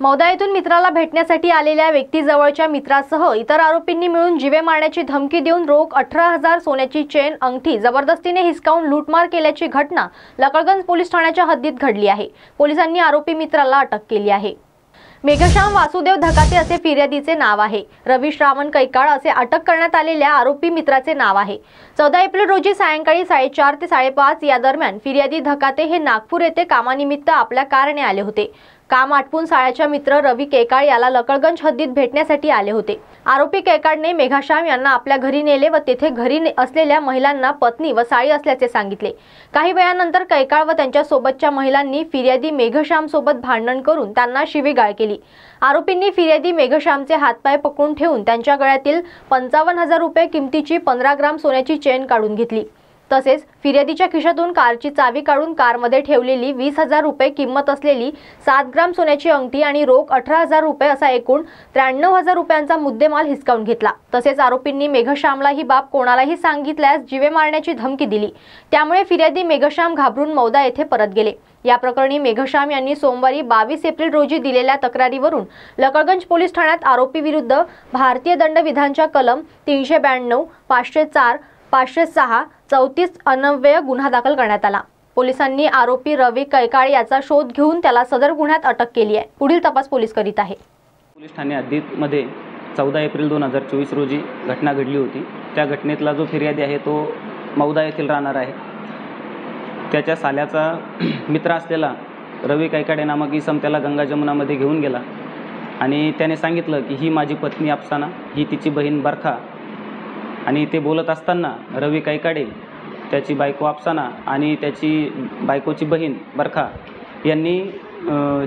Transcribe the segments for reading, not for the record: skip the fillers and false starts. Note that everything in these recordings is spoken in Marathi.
मौदा येथून मित्राला भेटण्यासाठी आलेल्या व्यक्तीजवळच्या मित्रासह इतर आरोपींनी मिळून जीवे मारण्याची धमकी देऊन रोख 18,000 सोन्याची चेन अंगठी जबरदस्तीने हिसकावून लूटमार केल्याची घटना लकडगंज पोलीस ठाण्याच्या हद्दीत घडली आहे। पोलिसांनी आरोपी मित्राला अटक केली आहे। मेघश्याम वासुदेव धकाते असे फिर्यादीचे नाव आहे। रवी श्रावण कैकाळ असे अटक करण्यात आलेल्या आरोपी मित्राचे नाव आहे। 14 एप्रिल रोजी सायंकाळी 4:30 ते 5:30 या दरम्यान फिर्यादी धकाते हे नागपूर येथे कामानिमित्त आपल्या कारने आले होते। काम आटपून साळ्याचा मित्र रवी कैकाळ याला लकडगंज हद्दीत भेटण्यासाठी आले होते। आरोपी कैकाळने मेघश्याम यांना आपल्या घरी नेले व तेथे घरी असलेल्या महिलांना पत्नी व साळी असल्याचे सांगितले। काही वेळानंतर कैकाळ व त्यांच्या सोबतच्या महिलांनी फिर्यादी मेघश्याम सोबत भांडण करून त्यांना शिवीगाळ केली। आरोपींनी फिर्यादी मेघश्यामचे हातपाय पकडून ठेवून त्यांच्या गळ्यातील 55,000 रुपये किमतीची 15 ग्राम सोन्याची चेन काढून घेतली। तसेच फिर्यादीच्या खिशातून कारची चावी काढून कारमध्ये ठेवलेली 20,000 रुपये किंमत असलेली 7 ग्राम सोन्याची अंगठी आणि रोख 18,000 रुपये असा एकूण 93,000 रुपयांचा मुद्देमाल हिसकावून घेतला। तसेच आरोपींनी मेघश्यामला ही बाब कोणालाही सांगितल्यास जीवे मारण्याची धमकी दिली। त्यामुळे फिर्यादी मेघश्याम घाबरून मौदा येथे परत गेले। या प्रकरणी मेघश्याम यांनी सोमवारी 22 एप्रिल रोजी दिलेल्या तक्रारीवरून लकडगंज पोलीस ठाण्यात आरोपी विरुद्ध भारतीय दंडविधानच्या कलम 392, 504, 506, 34 अन्वये गुन्हा दाखल करण्यात आला। पोलिसांनी आरोपी रवी कैकाळ याचा शोध घेऊन त्याला सदर गुन्ह्यात अटक केली आहे। पुढील तपास पोलीस करीत आहे। पोलीस ठाणे हद्दीमध्ये 14 एप्रिल 2024 रोजी घटना घडली होती। त्या घटनेतला जो फिर्यादी आहे तो मौदा येथील राहणार आहे। त्याच्या साल्याचा मित्र असलेला रवी कैकाडे नामक इसम त्याला गंगा जमुनामध्ये घेऊन गेला आणि त्याने सांगितलं की ही माझी पत्नी अफसाना, ही तिची बहीण बरखा। आणि ते बोलत असताना रवी कैकाडे, त्याची बायको अफसाना आणि त्याची बायकोची बहीण बरखा यांनी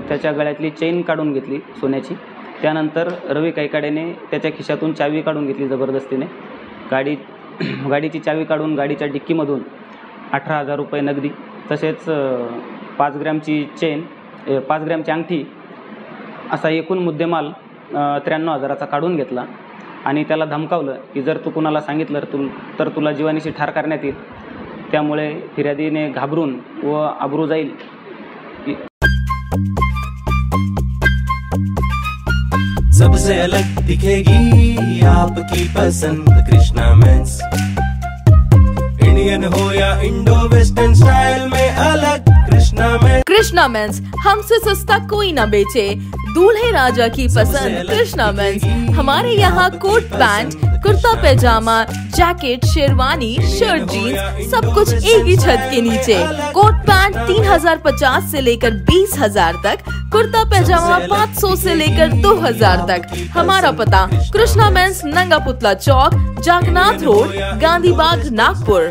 त्याच्या गळ्यातली चेन काढून घेतली सोन्याची। त्यानंतर रवी कैकाडेने त्याच्या खिशातून चावी काढून घेतली जबरदस्तीने। गाडीची चावी काढून गाडीच्या डिक्कीमधून 18,000 रुपये नगदी तसेच 5 ग्रॅमची चेन, 5 ग्रॅमची अंगठी असा एकूण मुद्देमाल 93,000चा काढून घेतला आणि त्याला धमकावलं की जर तू कुणाला सांगितलं तर तुला जीवानीशी ठार करण्यात येईल। त्यामुळे फिर्यादीने घाबरून व अब्रू जाईल सबसे अलग दिखेगी आपकी पसंद कृष्णा मेंस। इंडियन हो या इंडो वेस्टर्न स्टाइल में अलग कृष्णा मेंस, हमसे सस्ता कोई ना बेचे। दूल्हे राजा की पसंद कृष्णा मेंस। हमारे यहाँ coat pant, kurta pajama, jacket, sherwani, shirt, jeans सब कुछ एक ही छत के नीचे। कोट पैंट 3,050 से लेकर 20,000 तक, कुर्ता पैजामा 500 से लेकर 2,000 तक। हमारा पता कृष्णा मेंस, नंगा पुतला चौक, जागनाथ रोड, गांधी बाग, नागपुर।